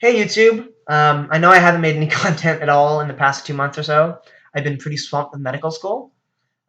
Hey YouTube, I know I haven't made any content at all in the past 2 months or so. I've been pretty swamped with medical school.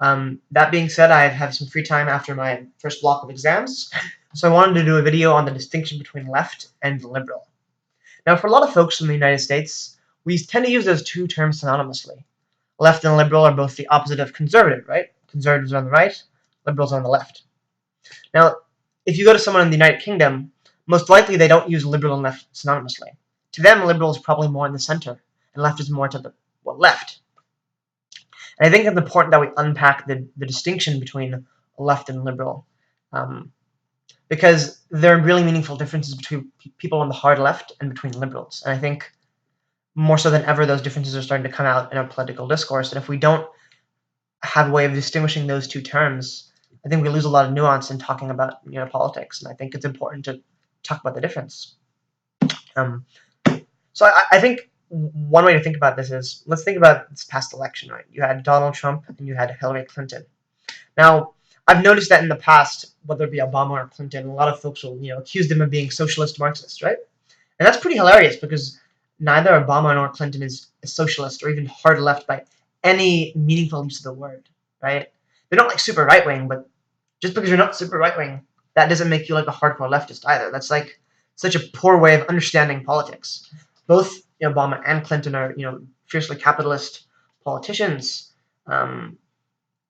That being said, I have some free time after my first block of exams, so I wanted to do a video on the distinction between left and liberal. Now, for a lot of folks in the United States, we tend to use those two terms synonymously. Left and liberal are both the opposite of conservative, right? Conservatives are on the right, liberals are on the left. Now, if you go to someone in the United Kingdom, most likely they don't use liberal and left synonymously. To them, liberal is probably more in the center, and left is more to the left. And I think it's important that we unpack the distinction between left and liberal, um, because there are really meaningful differences between people on the hard left and between liberals. And I think more so than ever, those differences are starting to come out in our political discourse. And if we don't have a way of distinguishing those two terms, I think we lose a lot of nuance in talking about politics. And I think it's important to talk about the difference. Um, so I think one way to think about this is, let's think about this past election, right? You had Donald Trump and you had Hillary Clinton. Now, I've noticed that in the past, whether it be Obama or Clinton, a lot of folks will accuse them of being socialist Marxists, right? And that's pretty hilarious because neither Obama nor Clinton is a socialist or even hard left by any meaningful use of the word, right? They're not like super right wing, but just because you're not super right wing, that doesn't make you like a hardcore leftist either. That's like such a poor way of understanding politics. Both Obama and Clinton are fiercely capitalist politicians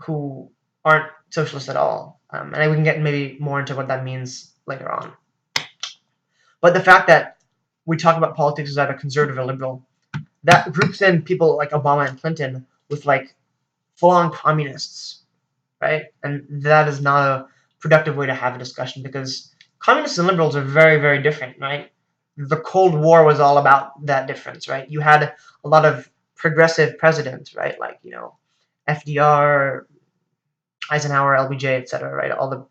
who aren't socialist at all. And we can get maybe more into what that means later on. But the fact that we talk about politics as either conservative or liberal, that groups in people like Obama and Clinton with like full-on communists, right? And that is not a productive way to have a discussion because communists and liberals are very, very different, right? The Cold War was all about that difference, right? You had a lot of progressive presidents, right? Like, FDR, Eisenhower, LBJ, etc., right? All the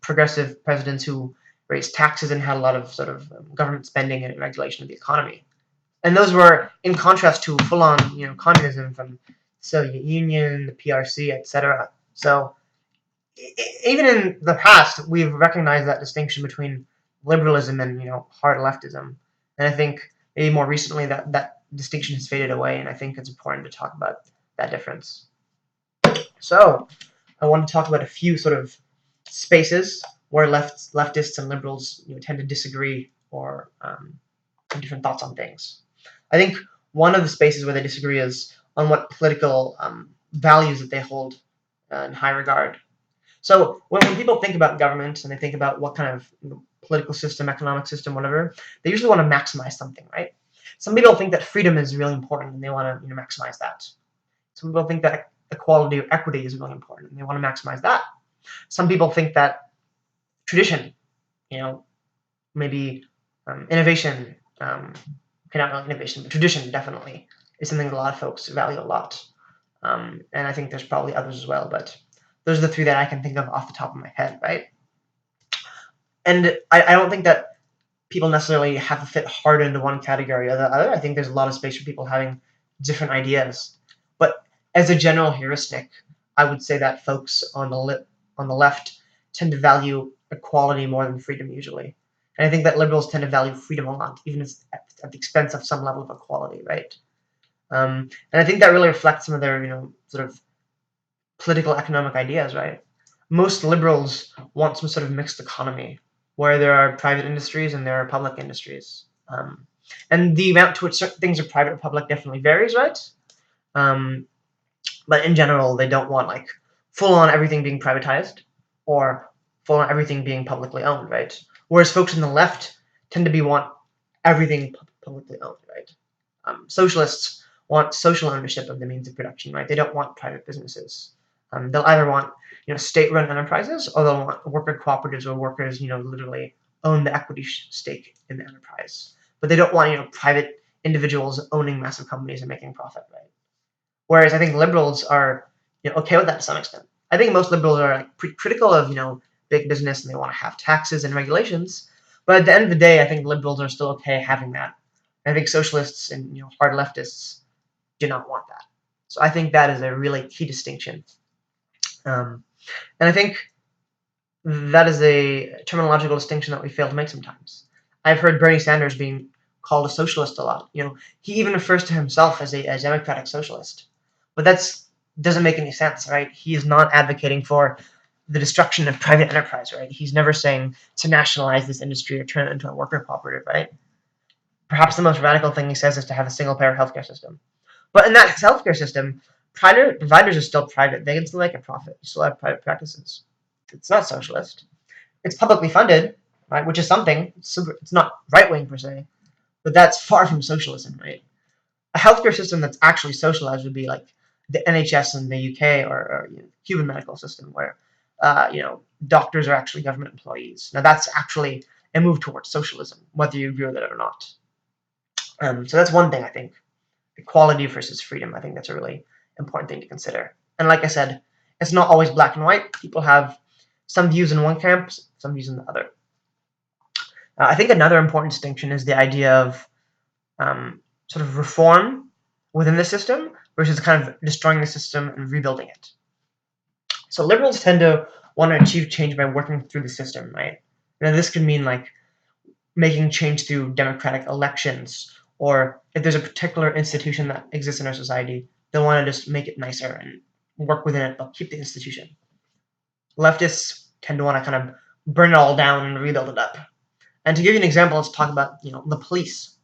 progressive presidents who raised taxes and had a lot of sort of government spending and regulation of the economy. And those were in contrast to full-on, communism from the Soviet Union, the PRC, etc. So even in the past, we've recognized that distinction between liberalism and hard leftism. And I think maybe more recently that distinction has faded away, and I think it's important to talk about that difference. So I want to talk about a few sort of spaces where leftists and liberals tend to disagree or have different thoughts on things. I think one of the spaces where they disagree is on what political values that they hold in high regard. So when people think about government and they think about what kind of political system, economic system, whatever, they usually want to maximize something, right? Some people think that freedom is really important and they want to maximize that. Some people think that equality or equity is really important and they want to maximize that. Some people think that tradition, maybe innovation, okay, not really innovation, but tradition definitely is something that a lot of folks value a lot. And I think there's probably others as well, but those are the three that I can think of off the top of my head, right? And I don't think that people necessarily have to fit hard into one category or the other. I think there's a lot of space for people having different ideas. But as a general heuristic, I would say that folks on the left tend to value equality more than freedom usually. And I think that liberals tend to value freedom a lot, even at the expense of some level of equality, right? And I think that really reflects some of their, sort of political economic ideas, right? Most liberals want some sort of mixed economy where there are private industries and there are public industries. And the amount to which certain things are private or public definitely varies, right? Um, but in general, they don't want like full on everything being privatized or full on everything being publicly owned, right? Whereas folks on the left tend to want everything publicly owned, right? Socialists want social ownership of the means of production, right? They don't want private businesses. They'll either want state-run enterprises, or they'll want worker cooperatives where workers literally own the equity stake in the enterprise. But they don't want private individuals owning massive companies and making profit, right? Whereas I think liberals are okay with that to some extent. I think most liberals are like pretty critical of big business and they want to have taxes and regulations. But at the end of the day, I think liberals are still okay having that. I think socialists and hard leftists do not want that. So I think that is a really key distinction. And I think that is a terminological distinction that we fail to make sometimes. I've heard Bernie Sanders being called a socialist a lot. He even refers to himself as a democratic socialist, but that's doesn't make any sense, right? He is not advocating for the destruction of private enterprise, right? He's never saying to nationalize this industry or turn it into a worker cooperative, right? Perhaps the most radical thing he says is to have a single-payer healthcare system. But in that healthcare system, private providers are still private. They can still make a profit. You still have private practices. It's not socialist. It's publicly funded, right? Which is something. It's not right-wing per se, but that's far from socialism, right? A healthcare system that's actually socialized would be like the NHS in the UK or Cuban medical system, where doctors are actually government employees. Now that's actually a move towards socialism, whether you agree with it or not. So that's one thing I think. Equality versus freedom. I think that's a really important thing to consider. And like I said, it's not always black and white. People have some views in one camp, some views in the other. I think another important distinction is the idea of sort of reform within the system versus kind of destroying the system and rebuilding it. So liberals tend to want to achieve change by working through the system, right? Now this could mean like making change through democratic elections, or if there's a particular institution that exists in our society, they'll want to just make it nicer and work within it, but keep the institution. Leftists tend to want to kind of burn it all down and rebuild it up. And to give you an example, let's talk about the police.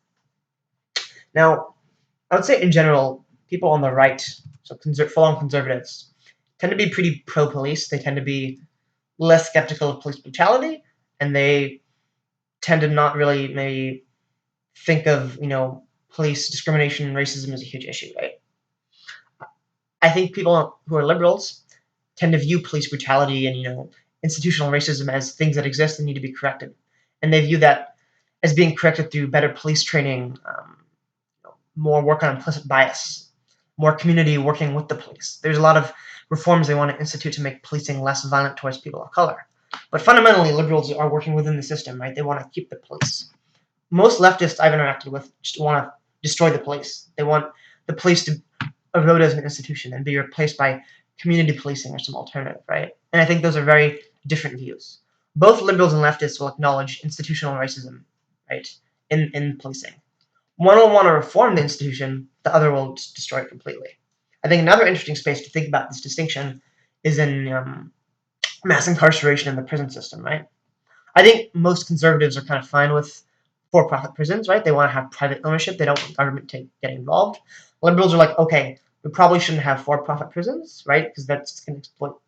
Now, I would say in general, people on the right, so full-on conservatives, tend to be pretty pro-police. They tend to be less skeptical of police brutality, and they tend to not really maybe think of police discrimination and racism as a huge issue, right? I think people who are liberals tend to view police brutality and institutional racism as things that exist and need to be corrected, and they view that as being corrected through better police training, more work on implicit bias, more community working with the police. There's a lot of reforms they want to institute to make policing less violent towards people of color. But fundamentally, liberals are working within the system, right? They want to keep the police. Most leftists I've interacted with just want to destroy the police. They want the police to erode as an institution and be replaced by community policing or some alternative, right? And I think those are very different views. Both liberals and leftists will acknowledge institutional racism, right, in policing. One will want to reform the institution, the other will just destroy it completely. I think another interesting space to think about this distinction is in mass incarceration in the prison system, right? I think most conservatives are kind of fine with for-profit prisons, right? They want to have private ownership. They don't want government to get involved. Liberals are like, okay, we probably shouldn't have for-profit prisons, right? Because that's going to exploit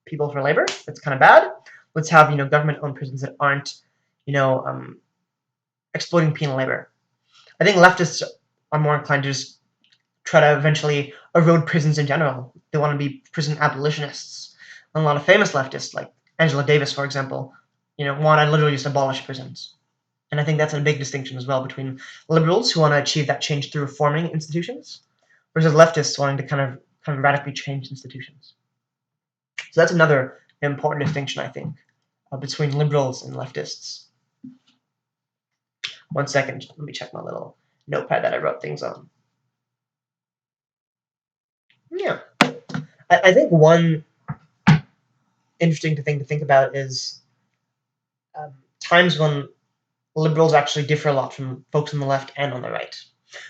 people for labor. That's kind of bad. Let's have government-owned prisons that aren't exploiting penal labor. I think leftists are more inclined to just try to eventually erode prisons in general. They want to be prison abolitionists. And a lot of famous leftists, like Angela Davis, for example, want to literally just abolish prisons. And I think that's a big distinction as well between liberals who want to achieve that change through reforming institutions versus leftists wanting to kind of radically change institutions. So that's another important distinction, I think, between liberals and leftists. 1 second, let me check my little notepad that I wrote things on. Yeah. I think one interesting thing to think about is times when liberals actually differ a lot from folks on the left and on the right.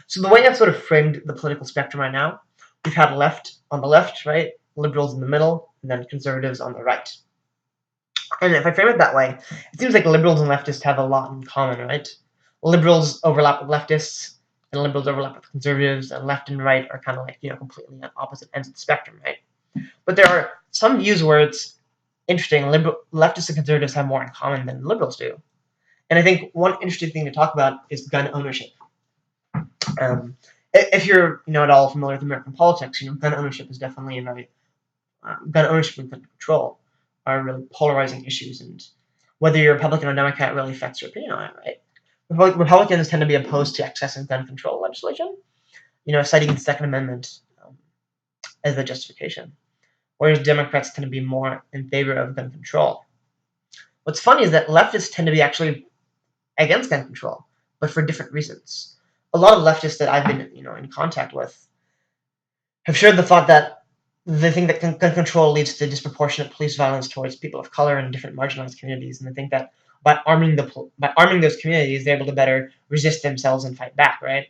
So the way I've sort of framed the political spectrum right now, we've had left on the left, right? Liberals in the middle, and then conservatives on the right. And if I frame it that way, it seems like liberals and leftists have a lot in common, right? Liberals overlap with leftists, and liberals overlap with conservatives, and left and right are kind of like, completely on opposite ends of the spectrum, right? But there are some views where it's interesting. Leftists and conservatives have more in common than liberals do. And I think one interesting thing to talk about is gun ownership. If you're, at all familiar with American politics, gun ownership is definitely a very gun ownership and gun control are really polarizing issues, and whether you're Republican or Democrat really affects your opinion on it, right? Republicans tend to be opposed to excessive gun control legislation, citing the Second Amendment as the justification, whereas Democrats tend to be more in favor of gun control. What's funny is that leftists tend to be actually against gun control, but for different reasons. A lot of leftists that I've been, in contact with have shared the thought that they think that gun control leads to disproportionate police violence towards people of color and different marginalized communities, and they think that by arming those communities, they're able to better resist themselves and fight back, right?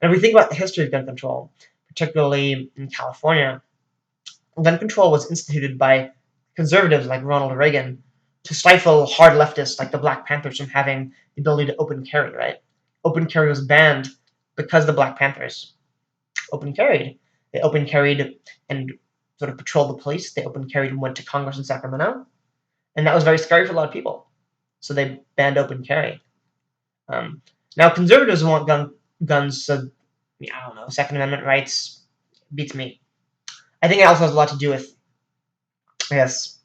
And if we think about the history of gun control, particularly in California, gun control was instituted by conservatives like Ronald Reagan to stifle hard leftists like the Black Panthers from having the ability to open carry, right? Open carry was banned because the Black Panthers open carried. They open carried and sort of patrolled the police. They open carried and went to Congress in Sacramento, and that was very scary for a lot of people. So they banned open carry. Um, Now conservatives want guns, so yeah, I don't know. Second Amendment rights beats me. I think it also has a lot to do with, I guess,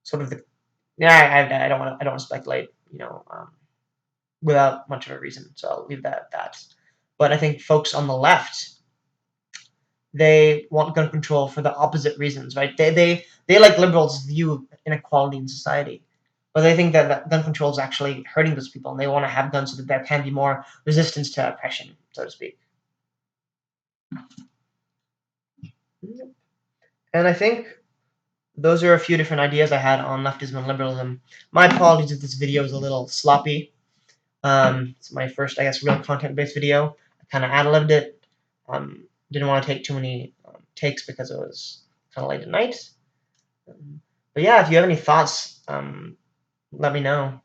sort of the yeah. I don't want to speculate, without much of a reason. So I'll leave that at that. But I think folks on the left, they want gun control for the opposite reasons, right? They like liberals view inequality in society, but they think that gun control is actually hurting those people, and they want to have guns so that there can be more resistance to oppression, so to speak. And I think those are a few different ideas I had on leftism and liberalism. My apologies if this video is a little sloppy. It's my first, I guess, real content-based video. I kind of ad-libbed it. Didn't want to take too many takes because it was kind of late at night. But yeah, if you have any thoughts, let me know.